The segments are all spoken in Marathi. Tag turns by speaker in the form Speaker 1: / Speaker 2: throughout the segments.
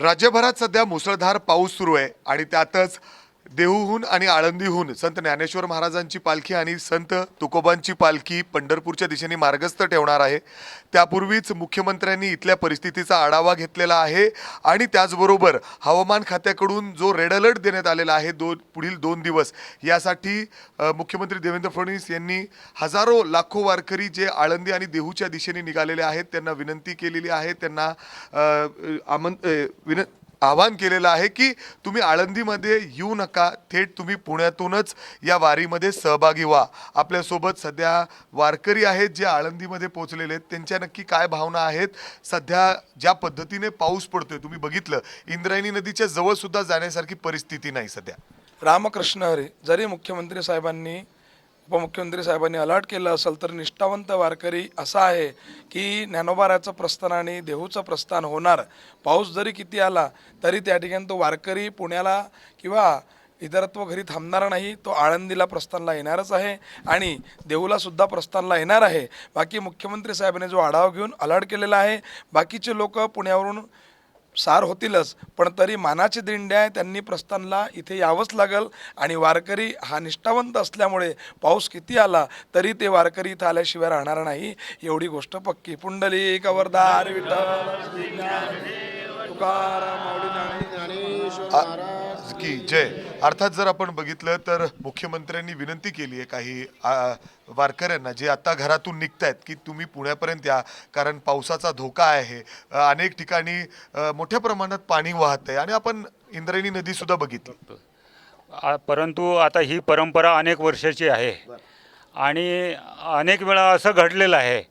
Speaker 1: राज्यभरात सध्या मुसळधार पाऊस सुरू आहे आणि त्यातच देहूहून आणि आळंदीहून संत ज्ञानेश्वर महाराजांची पालखी आणि संत तुकोबांची पालखी पंढरपूरच्या दिशेने मार्गस्थ ठेवणार आहे। त्यापूर्वीच मुख्यमंत्र्यांनी इथल्या परिस्थितीचा आढावा घेतलेला आहे आणि त्याचबरोबर हवामान खात्याकडून जो रेड अलर्ट देण्यात आलेला आहे पुढील 2 दिवस यासाठी मुख्यमंत्री देवेंद्र फडणवीस यांनी हजारो लाखो वारकरी जे आळंदी आणि देहूच्या दिशेने निघालेले आहेत त्यांना विनंती केलेली आहे, त्यांना आवाहन केलेलं आहे की तुम्ही आळंदीमध्ये येऊ नका, थेट तुम्ही पुण्यातूनच या वारीमध्ये सहभागी व्हा। आपल्यासोबत सध्या वारकरी आहेत जे आळंदीमध्ये पोहोचलेले आहेत, त्यांच्या नक्की काय भावना आहेत, सध्या ज्या पद्धतीने पाऊस पडतोय तुम्ही बघितलं इंद्रायणी नदीच्या जवळ सुद्धा जाण्यासारखी परिस्थिती नाही सध्या।
Speaker 2: रामकृष्ण हरी, जरी मुख्यमंत्री साहेबांनी उपमुख्यमंत्री साहेबांनी अलर्ट केलं असेल तर निष्ठावंत वारकरी असा आहे की ज्ञानोबाराचं प्रस्थान आणि देहूचं प्रस्थान होणार। पाऊस जरी किती आला तरी त्या ठिकाणी तो वारकरी पुण्याला किंवा इतरत्व घरी थांबणार नाही, तो आळंदीला प्रस्थानला येणारच आहे आणि देहूला सुद्धा प्रस्थानला येणार आहे। बाकी मुख्यमंत्री साहेबांनी जो आढावा घेऊन अलर्ट केलेला आहे, बाकीचे लोक पुण्यावरून सार होतीलच, पण तरी मानाची दिंडी आहे, त्यांनी प्रस्थानला इथे यावंच लागल आणि वारकरी हा निष्ठावंत असल्यामुळे पाऊस किती आला तरी ते वारकरी इथं आल्याशिवाय राहणार नाही, एवढी गोष्ट पक्की। पुंडलिक वरदार विठ्ठल तुकाराम माऊली ज्ञानेश्वर
Speaker 1: की जय। अर्थात जर आपण बघितलं तर मुख्यमंत्र्यांनी विनंती केली आहे काही वारकऱ्यांना जे आता घरातून निघतायत की तुम्ही पुण्यापर्यंत या, कारण पावसाचा धोका आहे, अनेक ठिकाणी मोठ्या प्रमाणात पाणी वाहत आहे आणि आपण इंद्रायणी नदी सुद्धा बघितली।
Speaker 3: परंतु आता ही परंपरा अनेक वर्षाची आहे आणि अनेक वेळा असं घडलेलं आहे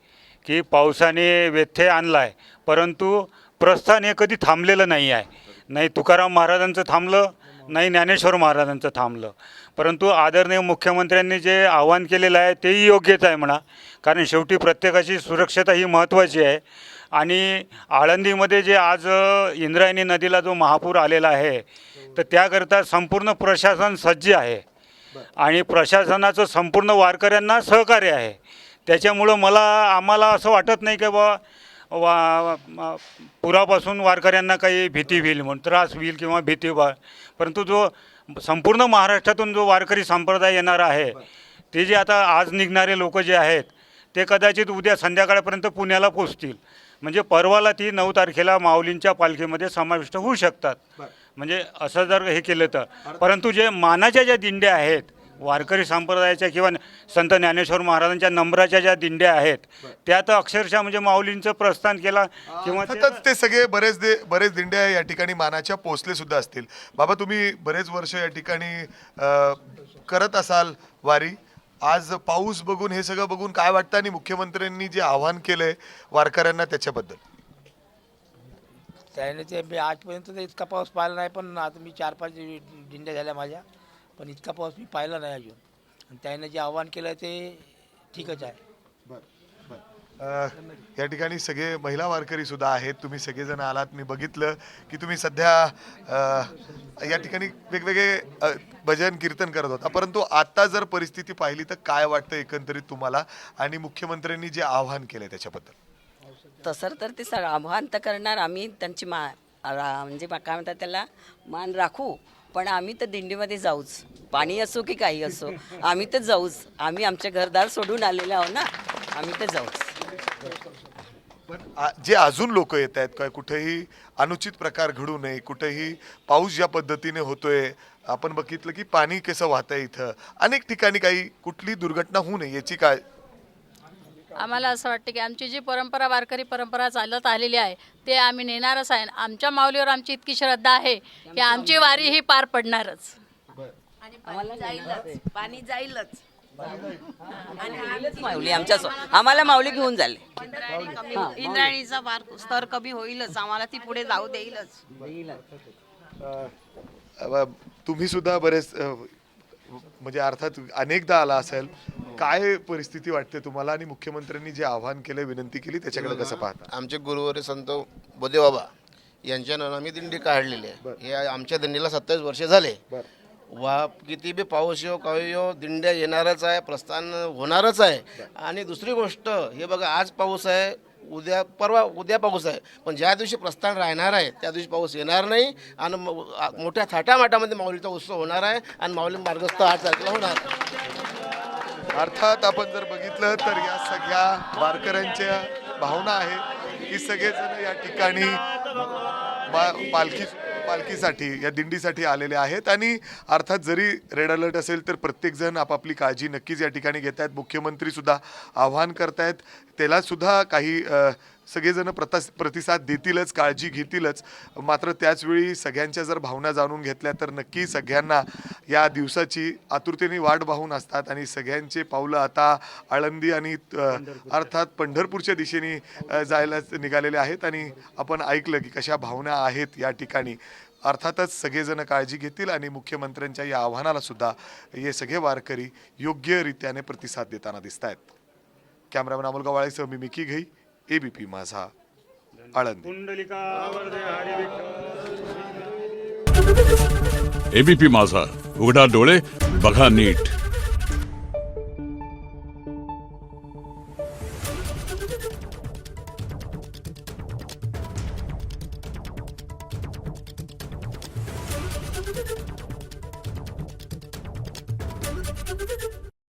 Speaker 3: की पावसाने व्यत्यय आणला आहे, परंतु प्रस्थान हे कधी थांबलेलं नाही आहे। नाही तुकाराम महाराजांचं थांबलं, नाही ज्ञानेश्वर महाराजांचं थांबलं, परंतु आदरणीय मुख्यमंत्र्यांनी जे आवाहन केलेलं आहे तेही योग्यच आहे म्हणा, कारण शेवटी प्रत्येकाची सुरक्षता ही महत्त्वाची आहे। आणि आळंदीमध्ये जे आज इंद्रायणी नदीला जो महापूर आलेला आहे तर त्याकरता संपूर्ण प्रशासन सज्ज आहे आणि प्रशासनाचं संपूर्ण वारकऱ्यांना सहकार्य आहे। त्याच्यामुळं आम्हाला असं वाटत नाही की पुरापासून वारकऱ्यांना काही भीती होईल म्हणून, त्रास होईल किंवा भीती परंतु जो संपूर्ण महाराष्ट्रातून जो वारकरी संप्रदाय येणार आहे ते जे आता आज निघणारे लोक जे आहेत ते कदाचित उद्या संध्याकाळपर्यंत पुण्याला पोचतील, म्हणजे परवाला ती 9 तारखेला माऊलींच्या पालखीमध्ये समाविष्ट होऊ शकतात। म्हणजे असं जर हे केलं तर, परंतु जे मानाच्या ज्या दिंड्या आहेत वारकरी संप्रदायाच्या किंवा संत ज्ञानेश्वर महाराजांच्या नंबराच्या ज्या दिंड्या आहेत त्या तर अक्षरशः म्हणजे माऊलींचं प्रस्थान केला किंवा
Speaker 1: ते सगळे बरेच दिंड्या या ठिकाणी मानाच्या पोचले सुद्धा असतील। बाबा तुम्ही बरेच वर्ष या ठिकाणी करत असाल वारी, आज पाऊस बघून हे सगळं बघून काय वाटतं आणि मुख्यमंत्र्यांनी जे आवाहन केलंय वारकऱ्यांना त्याच्याबद्दल?
Speaker 4: त्याने ते मी आजपर्यंत तर इतका पाऊस पाहिला नाही, पण आता मी 4-5 दिंड्या झाल्या माझ्या, पण इतका पाऊस मी पाहिला नाही अजून, आणि त्याने जे आव्हान केलं ते ठीकच आहे।
Speaker 1: या ठिकाणी सगळे महिला वारकरी सुद्धा आहेत, तुम्ही सगळेजण आलात, मी बघितलं की तुम्ही सध्या या ठिकाणी वेगवेगळे भजन कीर्तन करत होता, परंतु आता जर परिस्थिती पाहिली तर काय वाटतं एकंदरीत तुम्हाला आणि मुख्यमंत्र्यांनी जे आवाहन केलंय त्याच्याबद्दल?
Speaker 5: तसं तर ते सगळं आव्हान तर करणार आम्ही, त्यांची म्हणजे काय म्हणतात त्याला मान राखू, पण आम्ही तर दिंडीमध्ये जाऊच, पाणी असो की काही असो आम्ही तर जाऊच, आम्ही आमचे घरदार सोडून आलेले आहो ना, आम्ही तर जाऊच।
Speaker 1: पण जे अजून लोक येत आहेत काय कुठेही अनुचित प्रकार घडू नये, कुठेही पाऊस ज्या पद्धतीने होतोय, आपण बघितलं की पाणी कसं वाहतंय इथं, अनेक ठिकाणी काही कुठली दुर्घटना होऊ नये याची काय?
Speaker 6: आम्हाला असं वाटतं की आमची जी परंपरा वारकरी परंपरा चालत आलेली आहे ते आम्ही नेणारच आहे। आमच्या माऊलीवर आमची इतकी श्रद्धा आहे की आमची वारी ही पार पडणारच आणि पाणी जाईलच
Speaker 5: माऊली आम्हाला माऊली घेऊन झाले,
Speaker 7: इंद्रायणीचा स्तर कमी होईलच, आम्हाला ती पुढे जाऊ देईलच।
Speaker 1: तुम्ही सुद्धा बरेच म्हणजे अर्थात अनेकदा आला असेल, काय परिस्थिती वाटते तुम्हाला आणि मुख्यमंत्र्यांनी जे आवाहन केले, विनंती केली त्याच्याकडे कसं पाहता?
Speaker 8: आमचे गुरुवारी संत बोधेबाबा यांच्या नावाने आम्ही दिंडी काढलेली आहे। हे आमच्या दिंडीला 27 वर्षे झाले। किती बी पाऊस येऊ काही येऊ दिंड्या येणारच आहे, प्रस्थान होणारच आहे। आणि दुसरी गोष्ट हे बघा, आज पाऊस आहे उद्या पाऊस आहे, पण ज्या दिवशी प्रस्थान राहणार आहे त्या दिवशी पाऊस येणार नाही आणि मोठ्या थाटामाटामध्ये माऊलीचा उत्सव होणार आहे आणि माऊली मार्गस्थ 8 तारखेला होणार.
Speaker 1: अर्थात आपण जर बघितलं तर या सगळ्या वारकऱ्यांच्या भावना आहे की सगळेजण या ठिकाणी पालखीसाठी या दिंडीसाठी आलेले आहेत आणि अर्थात जरी रेड अलर्ट असेल तर प्रत्येकजण आपापली काळजी नक्कीच या ठिकाणी घेत आहेत. मुख्यमंत्री सुद्धा आव्हान करतायत, त्याला सुद्धा काही सगळेजण प्रतिसाद देतीलच, काळजी घेतीलच. मात्र त्याचवेळी सगळ्यांच्या जर भावना जाणून घेतल्या तर नक्की सगळ्यांना या दिवसाची आतुरतेने वाट पाहून असतात आणि सगळ्यांचे पावलं आता आळंदी आणि अर्थात पंढरपूरच्या दिशेने जायला निघालेले आहेत. आणि आपण ऐकलं की कशा भावना आहेत या ठिकाणी. अर्थातच सगळेजण काळजी घेतील आणि मुख्यमंत्र्यांच्या या आव्हानाला सुद्धा हे सगळे वारकरी योग्यरित्याने प्रतिसाद देताना दिसत आहेत. कॅमेरामॅन अमोल गवाळेसह मी मिकी घई, ABP माझा, आळंदी.
Speaker 9: ABP माझा, उघडा डोळे बघा नीट.